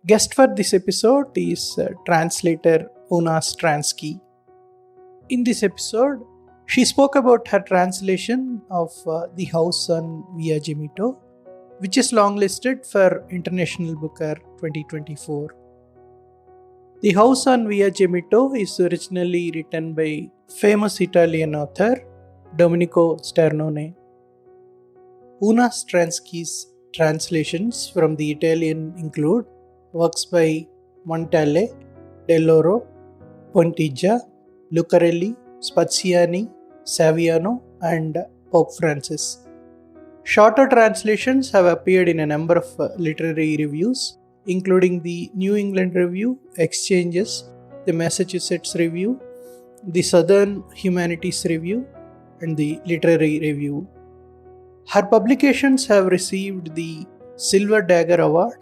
Guest for this episode is translator Oonagh Stransky. In this episode, she spoke about her translation of The House on Via Gemito, which is longlisted for International Booker 2024. The House on Via Gemito is originally written by famous Italian author Domenico Sternone. Oonagh Stransky's translations from the Italian include works by Montale, Dell'Oro, Pontigia, Lucarelli, Spaziani, Saviano, and Pope Francis. Shorter translations have appeared in a number of literary reviews, including the New England Review, Exchanges, the Massachusetts Review, the Southern Humanities Review, and the Literary Review. Her publications have received the Silver Dagger Award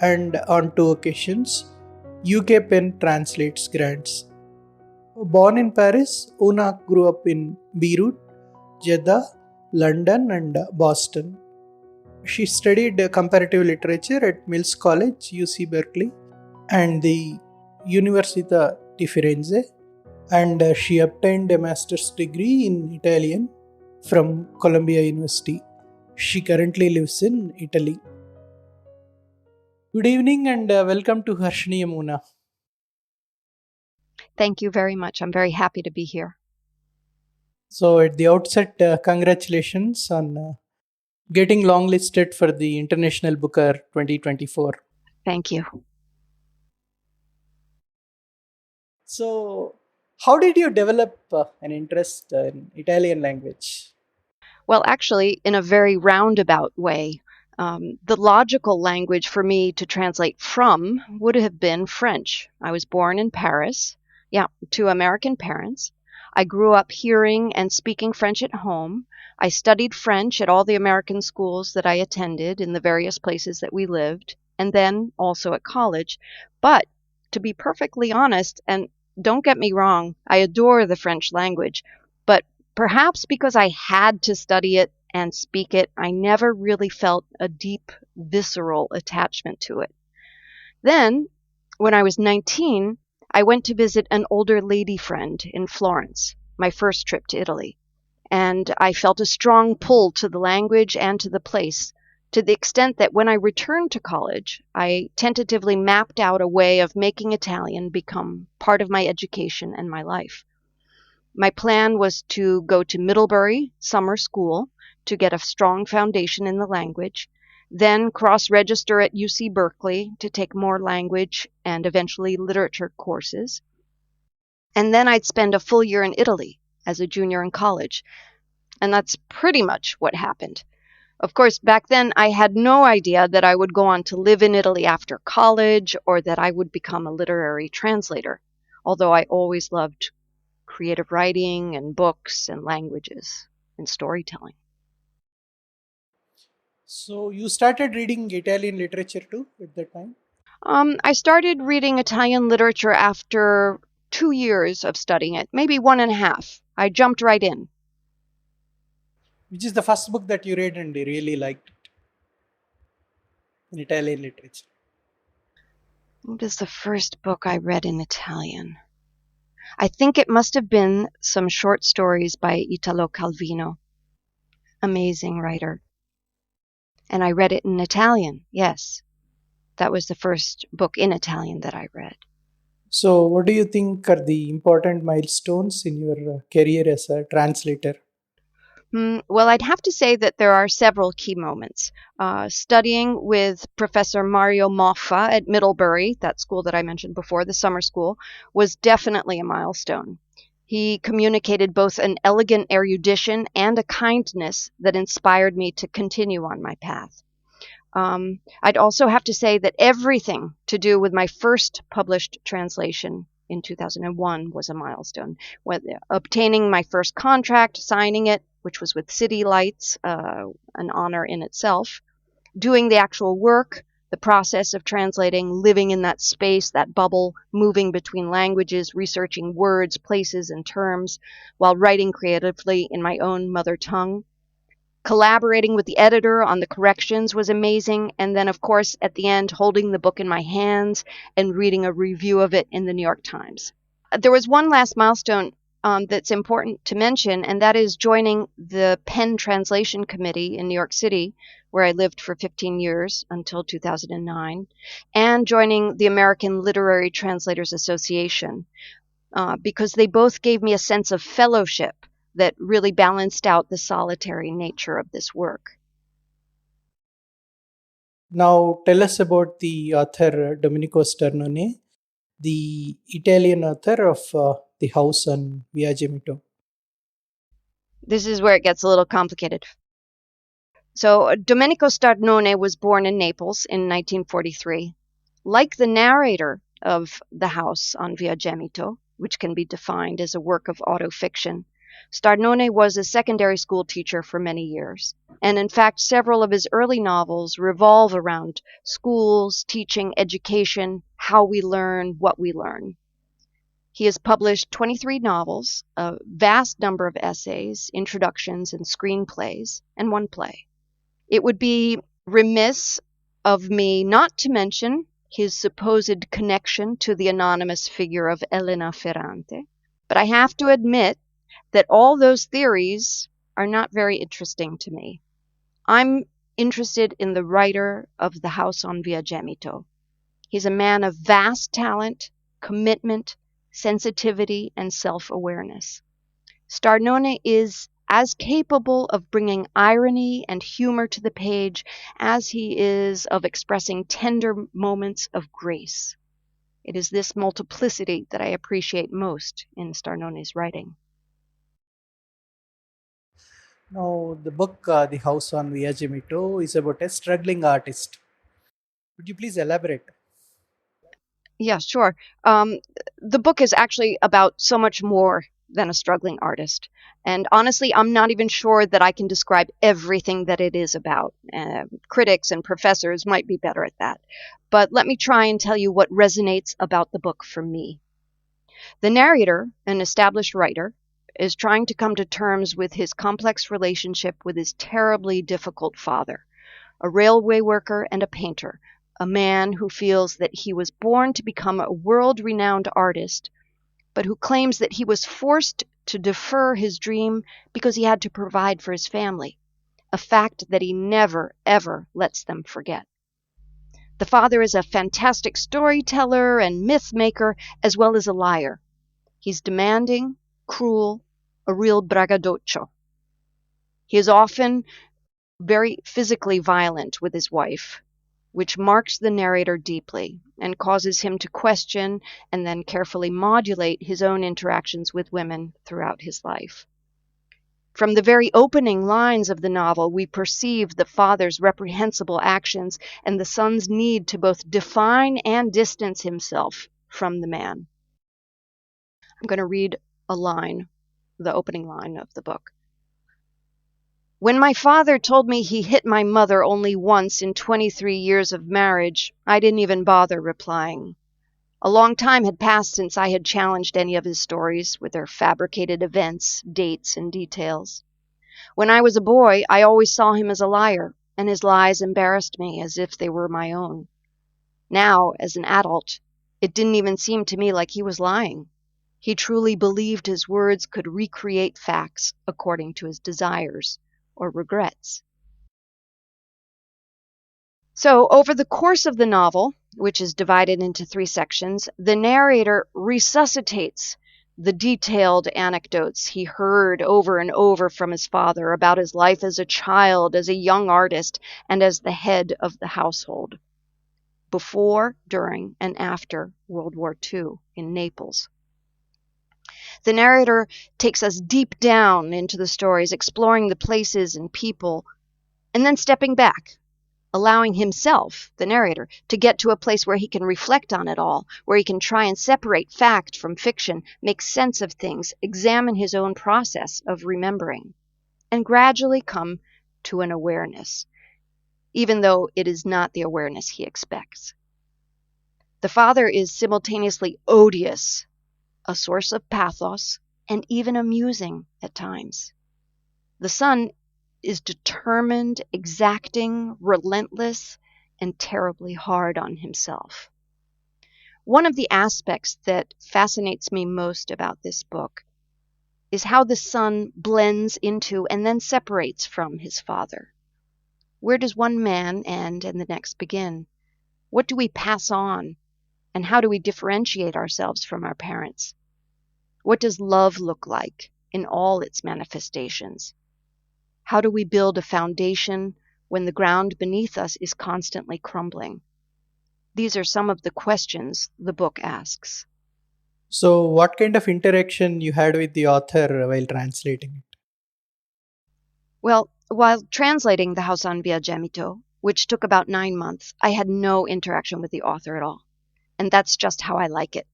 and, on 2 occasions, UK Pen Translates grants. Born in Paris, Oonagh grew up in Beirut, Jeddah, London, and Boston. She studied comparative literature at Mills College, UC Berkeley, and the Università di Firenze, and she obtained a master's degree in Italian from Columbia University. She currently lives in Italy. Good evening and welcome to Harshniyam Oonagh. Thank you very much. I'm very happy to be here. So at the outset, congratulations on getting longlisted for the International Booker 2024. Thank you. So how did you develop an interest in Italian language? Well, actually, in a very roundabout way. The logical language for me to translate from would have been French. I was born in Paris, to American parents. I grew up hearing and speaking French at home. I studied French at all the American schools that I attended in the various places that we lived, and then also at college. But to be perfectly honest, and don't get me wrong, I adore the French language, but perhaps because I had to study it and speak it, I never really felt a deep, visceral attachment to it. Then, when I was 19, I went to visit an older lady friend in Florence, my first trip to Italy, and I felt a strong pull to the language and to the place, to the extent that when I returned to college, I tentatively mapped out a way of making Italian become part of my education and my life. My plan was to go to Middlebury summer school to get a strong foundation in the language, then cross-register at UC Berkeley to take more language and eventually literature courses. And then I'd spend a full year in Italy as a junior in college. And that's pretty much what happened. Of course, back then I had no idea that I would go on to live in Italy after college or that I would become a literary translator, although I always loved creative writing and books and languages and storytelling. So you started reading Italian literature too at that time? I started reading Italian literature after 2 years of studying it, maybe 1.5. I jumped right in. Which is the first book that you read and you really liked it in Italian literature? What is the first book I read in Italian? I think it must have been some short stories by Italo Calvino. Amazing writer. And I read it in Italian, yes. That was the first book in Italian that I read. So what do you think are the important milestones in your career as a translator? Well, I'd have to say that there are several key moments. Studying with Professor Mario Moffa at Middlebury, that school that I mentioned before, the summer school, was definitely a milestone. He communicated both an elegant erudition and a kindness that inspired me to continue on my path. I'd also have to say that everything to do with my first published translation in 2001 was a milestone. Obtaining my first contract, signing it, which was with City Lights, an honor in itself, doing the actual work, the process of translating, living in that space, that bubble, moving between languages, researching words, places, and terms, while writing creatively in my own mother tongue. Collaborating with the editor on the corrections was amazing. And then, of course, at the end, holding the book in my hands and reading a review of it in the New York Times. There was one last milestone that's important to mention, and that is joining the Penn Translation Committee in New York City, where I lived for 15 years until 2009, and joining the American Literary Translators Association, because they both gave me a sense of fellowship that really balanced out the solitary nature of this work. Now, tell us about the author Domenico Sternone, the Italian author of The House on Via Gemito. This is where it gets a little complicated. So, Domenico Sternone was born in Naples in 1943. Like the narrator of The House on Via Gemito, which can be defined as a work of autofiction, Sternone was a secondary school teacher for many years, and in fact several of his early novels revolve around schools, teaching, education, how we learn, what we learn. He has published 23 novels, a vast number of essays, introductions, and screenplays, and one play. It would be remiss of me not to mention his supposed connection to the anonymous figure of Elena Ferrante, but I have to admit that all those theories are not very interesting to me. I'm interested in the writer of The House on Via Gemito. He's a man of vast talent, commitment, sensitivity, and self-awareness. Sternone is as capable of bringing irony and humor to the page as he is of expressing tender moments of grace. It is this multiplicity that I appreciate most in Sternnone's writing. Now, the book The House on Via Gemito is about a struggling artist. Would you please elaborate? Yeah, sure. The book is actually about so much more than a struggling artist. And honestly, I'm not even sure that I can describe everything that it is about. Critics and professors might be better at that. But let me try and tell you what resonates about the book for me. The narrator, an established writer, is trying to come to terms with his complex relationship with his terribly difficult father, a railway worker and a painter, a man who feels that he was born to become a world-renowned artist, but who claims that he was forced to defer his dream because he had to provide for his family, a fact that he never, ever lets them forget. The father is a fantastic storyteller and myth maker, as well as a liar. He's demanding, cruel, a real braggadocio. He is often very physically violent with his wife, which marks the narrator deeply and causes him to question and then carefully modulate his own interactions with women throughout his life. From the very opening lines of the novel, we perceive the father's reprehensible actions and the son's need to both define and distance himself from the man. I'm going to read a line, the opening line of the book. When my father told me he hit my mother only once in 23 years of marriage, I didn't even bother replying. A long time had passed since I had challenged any of his stories with their fabricated events, dates, and details. When I was a boy, I always saw him as a liar, and his lies embarrassed me as if they were my own. Now, as an adult, it didn't even seem to me like he was lying. He truly believed his words could recreate facts according to his desires or regrets. So, over the course of the novel, which is divided into 3 sections, the narrator resuscitates the detailed anecdotes he heard over and over from his father about his life as a child, as a young artist, and as the head of the household, before, during, and after World War II in Naples. The narrator takes us deep down into the stories, exploring the places and people, and then stepping back, allowing himself, the narrator, to get to a place where he can reflect on it all, where he can try and separate fact from fiction, make sense of things, examine his own process of remembering, and gradually come to an awareness, even though it is not the awareness he expects. The father is simultaneously odious, a source of pathos, and even amusing at times. The son is determined, exacting, relentless, and terribly hard on himself. One of the aspects that fascinates me most about this book is how the son blends into and then separates from his father. Where does one man end and the next begin? What do we pass on? And how do we differentiate ourselves from our parents? What does love look like in all its manifestations? How do we build a foundation when the ground beneath us is constantly crumbling? These are some of the questions the book asks. So, what kind of interaction you had with the author while translating it? Well, while translating The House on Via Gemito, which took about 9 months, I had no interaction with the author at all. And that's just how I like it.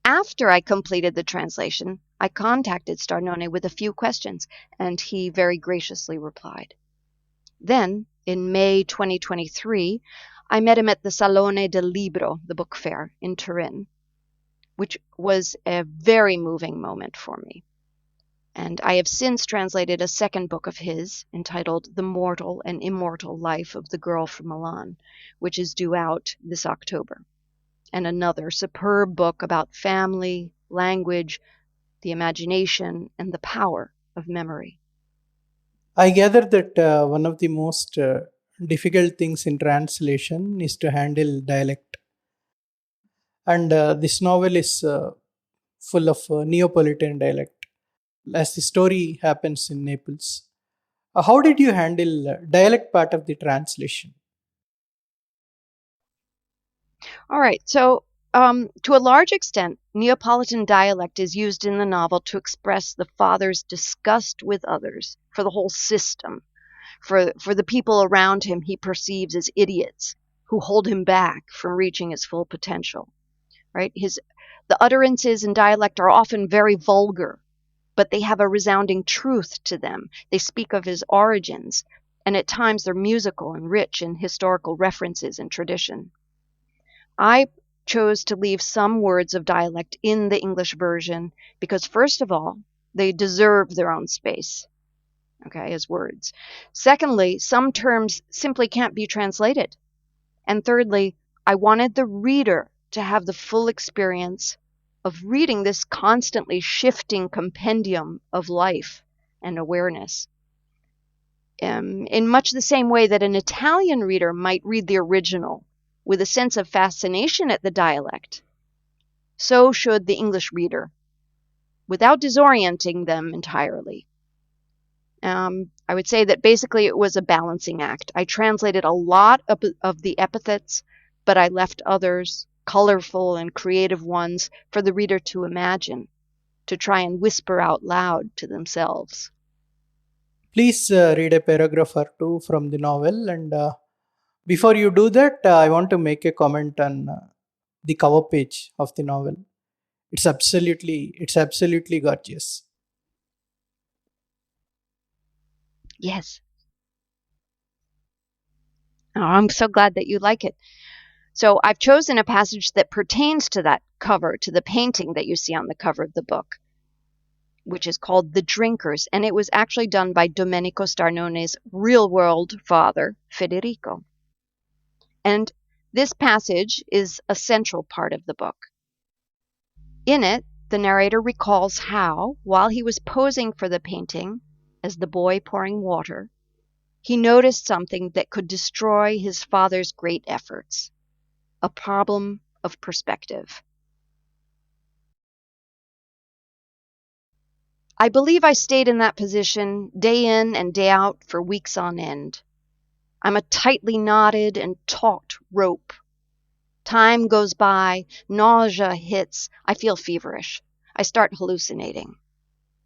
After I completed the translation, I contacted Starnone with a few questions, and he very graciously replied. Then, in May 2023, I met him at the Salone del Libro, the book fair, in Turin, which was a very moving moment for me. And I have since translated a second book of his, entitled The Mortal and Immortal Life of the Girl from Milan, which is due out this October, and another superb book about family, language, the imagination, and the power of memory. I gather that one of the most difficult things in translation is to handle dialect. And this novel is full of Neapolitan dialect, as the story happens in Naples. How did you handle dialect part of the translation? All right, so to a large extent, Neapolitan dialect is used in the novel to express the father's disgust with others, for the whole system, for the people around him he perceives as idiots who hold him back from reaching his full potential. Right? The utterances in dialect are often very vulgar, but they have a resounding truth to them. They speak of his origins, and at times they're musical and rich in historical references and tradition. I chose to leave some words of dialect in the English version because, first of all, they deserve their own space, okay, as words. Secondly, some terms simply can't be translated. And thirdly, I wanted the reader to have the full experience of reading this constantly shifting compendium of life and awareness. In much the same way that an Italian reader might read the original with a sense of fascination at the dialect, so should the English reader, without disorienting them entirely. I would say that basically it was a balancing act. I translated a lot of the epithets, but I left others, colorful and creative ones, for the reader to imagine, to try and whisper out loud to themselves. Please read a paragraph or two from the novel. And before you do that, I want to make a comment on the cover page of the novel. It's absolutely gorgeous. Yes. Oh, I'm so glad that you like it. So I've chosen a passage that pertains to that cover, to the painting that you see on the cover of the book, which is called The Drinkers, and it was actually done by Domenico Starnone's real-world father, Federico. And this passage is a central part of the book. In it, the narrator recalls how, while he was posing for the painting as the boy pouring water, he noticed something that could destroy his father's great efforts: a problem of perspective. I believe I stayed in that position day in and day out for weeks on end. I'm a tightly knotted and taut rope. Time goes by, nausea hits, I feel feverish. I start hallucinating.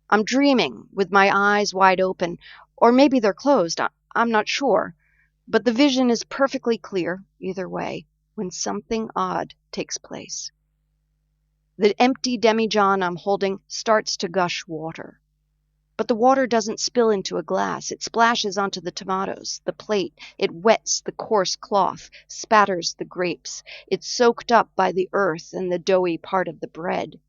I'm dreaming with my eyes wide open, or maybe they're closed, I'm not sure. But the vision is perfectly clear, either way, when something odd takes place. The empty demijohn I'm holding starts to gush water. But the water doesn't spill into a glass. It splashes onto the tomatoes, the plate. It wets the coarse cloth, spatters the grapes. It's soaked up by the earth and the doughy part of the bread.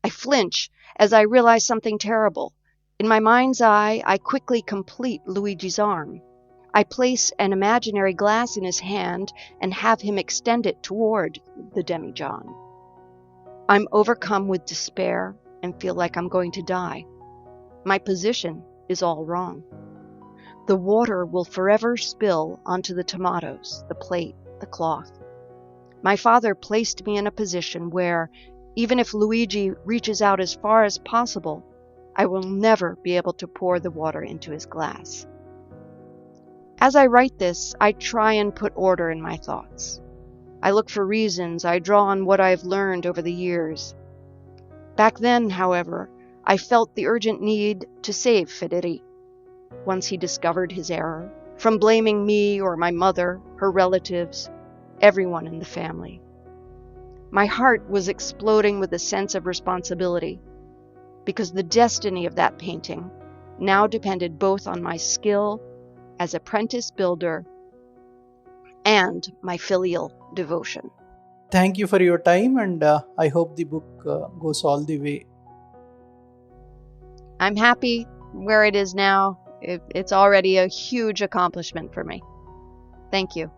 I flinch as I realize something terrible. In my mind's eye, I quickly complete Luigi's arm. I place an imaginary glass in his hand and have him extend it toward the demijohn. I'm overcome with despair and feel like I'm going to die. My position is all wrong. The water will forever spill onto the tomatoes, the plate, the cloth. My father placed me in a position where, even if Luigi reaches out as far as possible, I will never be able to pour the water into his glass. As I write this, I try and put order in my thoughts. I look for reasons, I draw on what I've learned over the years. Back then, however, I felt the urgent need to save Federico, once he discovered his error, from blaming me or my mother, her relatives, everyone in the family. My heart was exploding with a sense of responsibility, because the destiny of that painting now depended both on my skill as apprentice builder and my filial devotion. Thank you for your time, and I hope the book goes all the way. I'm happy where it is now. It's already a huge accomplishment for me. Thank you.